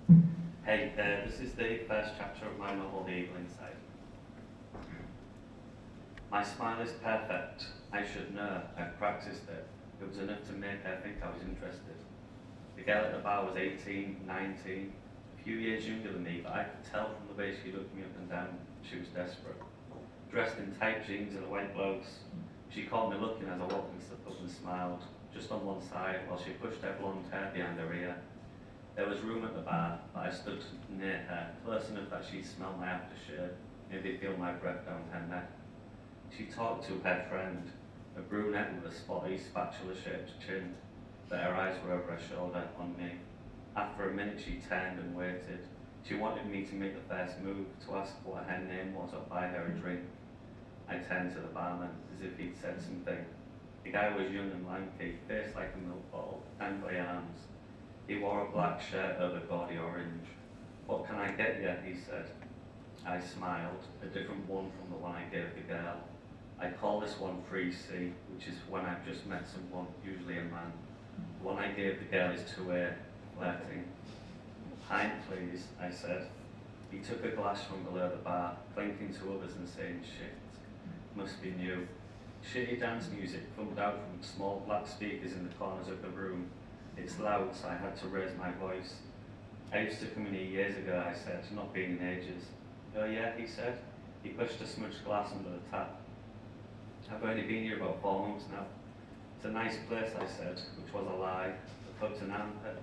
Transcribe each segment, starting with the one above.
Hey, this is the first chapter of my novel, The Eagle Inside. My smile is perfect. I should know. I've practiced it. It was enough to make her think I was interested. The girl at the bar was 18, 19, a few years younger than me, but I could tell from the way she looked me up and down she was desperate. Dressed in tight jeans and a white blouse, she caught me looking as I walked into the pub and smiled, just on one side, while she pushed her blonde hair behind her ear. There was room at the bar, but I stood near her, close enough that she'd smell my aftershave, maybe feel my breath down her neck. She talked to her friend, a brunette with a spotty, spatula-shaped chin, but her eyes were over her shoulder on me. After a minute she turned and waited. She wanted me to make the first move, to ask what her name was or buy her a drink. I turned to the barman, as if he'd said something. The guy was young and lanky, face like a milk bottle, dangly arms. He wore a black shirt over gaudy orange. "What can I get you?" he said. I smiled, a different one from the one I gave the girl. I call this one free C, which is when I've just met someone, usually a man. The one I gave the girl is 2A, flirting. "Pint, please," I said. He took a glass from below the bar, clinking to others and saying, "Shit, must be new." Shitty dance music thumped out from small black speakers in the corners of the room. It's loud, so I had to raise my voice. "I used to come in here years ago," I said, not being in ages. "Oh yeah," he said. He pushed a smudged glass under the tap. "I've only been here about 4 months now." "It's a nice place," I said, which was a lie. The pub's an armpit.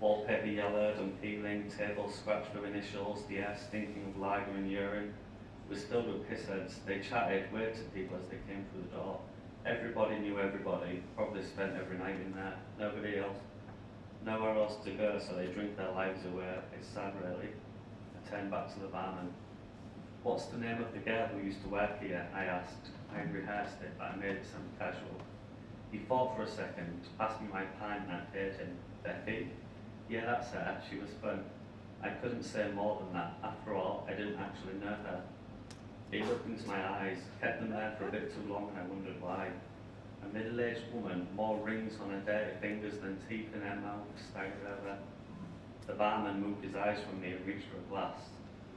Wallpaper yellowed and peeling, tables scratched with initials, the air stinking of lager and urine. It was filled with pissheads. They chatted, waved to people as they came through the door. Everybody knew everybody, probably spent every night in there. Nowhere else to go, so they drink their lives away. It's sad, really. I turned back to the barman. "What's the name of the girl who used to work here?" I asked. I rehearsed it, but I made it sound casual. He thought for a second, passed me my pint, and I paid him. "Becky?" "Yeah, that's her. She was fun." I couldn't say more than that. After all, I didn't actually know her. He looked into my eyes, kept them there for a bit too long, and I wondered why. A middle-aged woman, more rings on her dirty fingers than teeth in her mouth, staggered over. The barman moved his eyes from me and reached for a glass.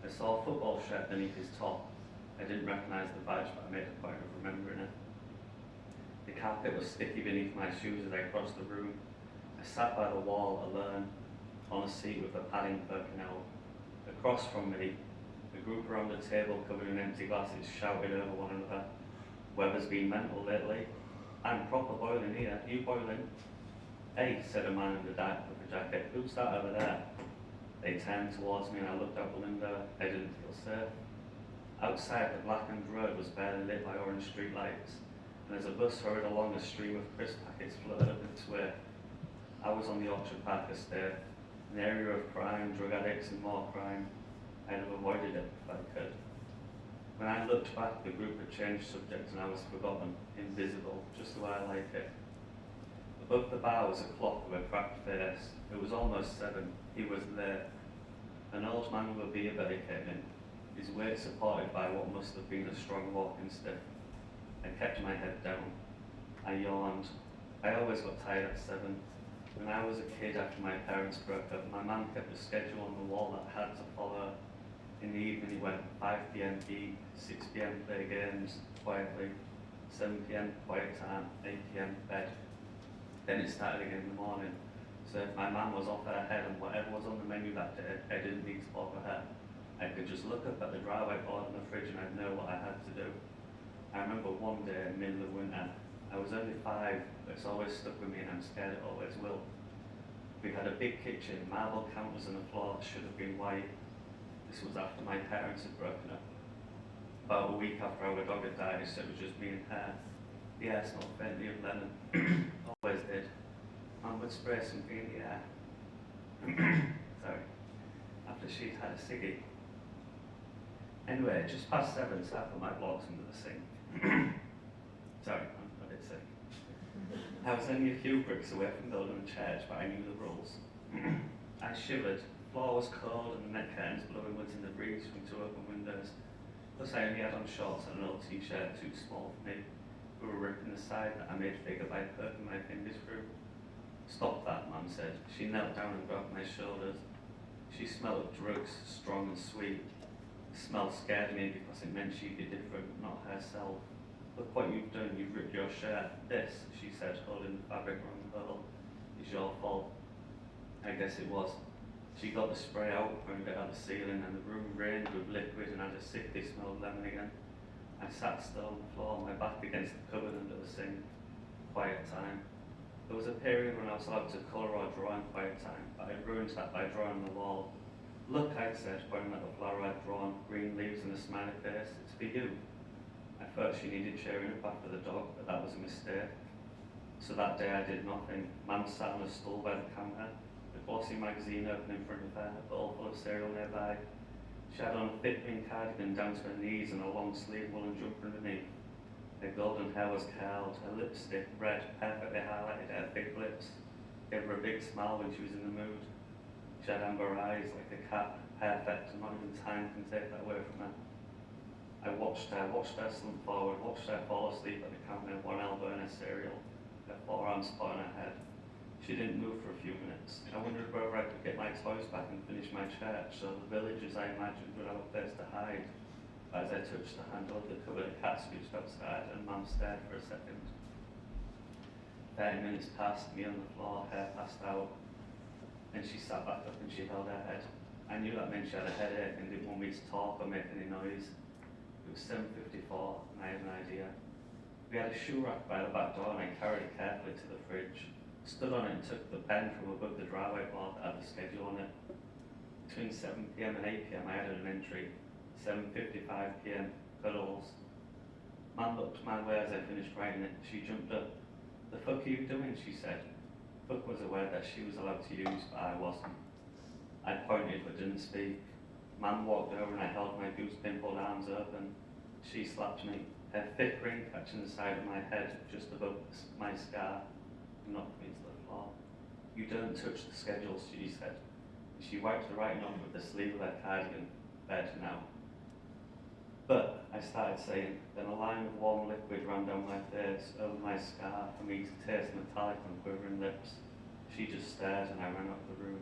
I saw a football shirt beneath his top. I didn't recognise the badge, but I made a point of remembering it. The carpet was sticky beneath my shoes as I crossed the room. I sat by the wall, alone, on a seat with the padding poking out. Across from me, the group around the table covered in empty glasses shouted over one another. "Weather's been mental lately." "I'm proper boiling here. You boiling?" "Hey," said a man in the dark puffer jacket. "Who's that over there?" They turned towards me and I looked out the window. I didn't feel safe. Outside, the blackened road was barely lit by orange street lights, and as a bus hurried along, a stream of crisp packets floated up its way. I was on the Orchard Park estate, an area of crime, drug addicts and more crime. I'd have avoided it if I could. When I looked back, the group had changed subjects and I was forgotten, invisible, just the way I like it. Above the bar was a clock with a cracked face. It was almost 7. He was there. An old man with a beer belly came in, his weight supported by what must have been a strong walking stick. I kept my head down. I yawned. I always got tired at 7. When I was a kid, after my parents broke up, my mum kept a schedule on the wall that I had to follow. In the evening it went 5 p.m. eat, 6 p.m. play games, quietly, 7 p.m. quiet time, 8 p.m. bed. Then it started again in the morning. So if my mum was off her head and whatever was on the menu that day, I didn't need to bother her. I could just look up at the dry whiteboard on the fridge and I'd know what I had to do. I remember one day in the middle of winter, I was only 5, but it's always stuck with me and I'm scared it always will. We had a big kitchen, marble counters and a floor that should have been white. This was after my parents had broken up. About a week after our dog had died, so it was just me and her. The air smelled faintly of lemon. Always did. Mum would spray something in the air. Sorry. After she'd had a ciggy. Anyway, just past 7, so I put my blocks under the sink. Sorry, I'm a bit sick. I was only a few bricks away from building a church, but I knew the rules. I shivered. The floor was cold and the net curtains blowing once in the breeze from 2 open windows. Plus I only had on shorts and an old t-shirt too small for me. We were ripping the side that I made bigger by poking my fingers through. Stop that, Mum said. She knelt down and grabbed my shoulders. She smelled of drugs, strong and sweet. The smell scared me because it meant she'd be different, not herself. Look what you've done, you've ripped your shirt. This, she said, holding the fabric around the hole, is your fault. I guess it was. She got the spray out, pointed it at the ceiling, and the room rained with liquid and had a sickly smell of lemon again. I sat still on the floor, my back against the cupboard under the sink. Quiet time. There was a period when I was allowed to colour or draw in quiet time, but I ruined that by drawing on the wall. Look, I said, pointing at the flower I'd drawn, green leaves and a smiley face. It's for you. I thought she needed cheering up after the dog, but that was a mistake. So that day I did nothing. Mum sat on a stool by the counter, the glossy magazine open in front of her, a bowl full of cereal nearby. She had on a thick pink cardigan down to her knees and a long sleeve woolen jumper underneath. Her golden hair was curled, her lipstick, red, perfectly highlighted her thick lips, gave her a big smile when she was in the mood. She had amber eyes like a cat, perfect, and not even time can take that away from her. I watched her slump forward, watched her fall asleep at the counter, one elbow in her cereal, her forearms spot on her head. She didn't move for a few minutes. I wondered whether I could get my toys back and finish my church, so the villagers I imagined would have a place to hide. As I touched the handle of the cupboard, a cat screeched outside, and Mum stared for a second. 30 minutes passed, me on the floor, hair passed out. Then she sat back up and she held her head. I knew that meant she had a headache and didn't want me to talk or make any noise. It was 7:54, and I had an idea. We had a shoe rack by the back door, and I carried it carefully to the fridge. Stood on it and took the pen from above the driveway board that had the schedule on it. Between 7 p.m. and 8 p.m. I added an entry. 7:55 p.m. cuddles. Mum looked my way as I finished writing it. She jumped up. The fuck are you doing? She said. Fuck was a word that she was allowed to use, but I wasn't. I pointed but didn't speak. Mum walked over and I held my goose pimpled arms open. She slapped me, her thick ring catching the side of my head just above my scar, and knocked me to the floor. You don't touch the schedules, she said. She wiped the writing off with the sleeve of her cardigan. Bed now. But, I started saying, then a line of warm liquid ran down my face, over my scar, for me to taste metallic on quivering lips. She just stared and I ran out of the room.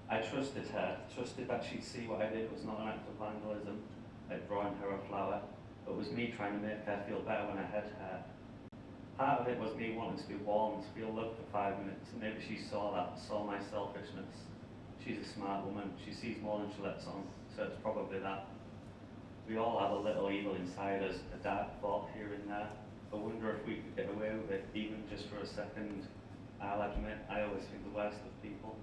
I trusted her, trusted that she'd see what I did was not an act of vandalism, like drawing her a flower, but was me trying to make her feel better when I had her. Part of it was me wanting to be warm, to feel loved for 5 minutes, and maybe she saw that, saw my selfishness. She's a smart woman, she sees more than she lets on, so it's probably that. We all have a little evil inside us, a dark thought here and there. I wonder if we could get away with it, even just for a second. I'll admit, I always think the worst of people.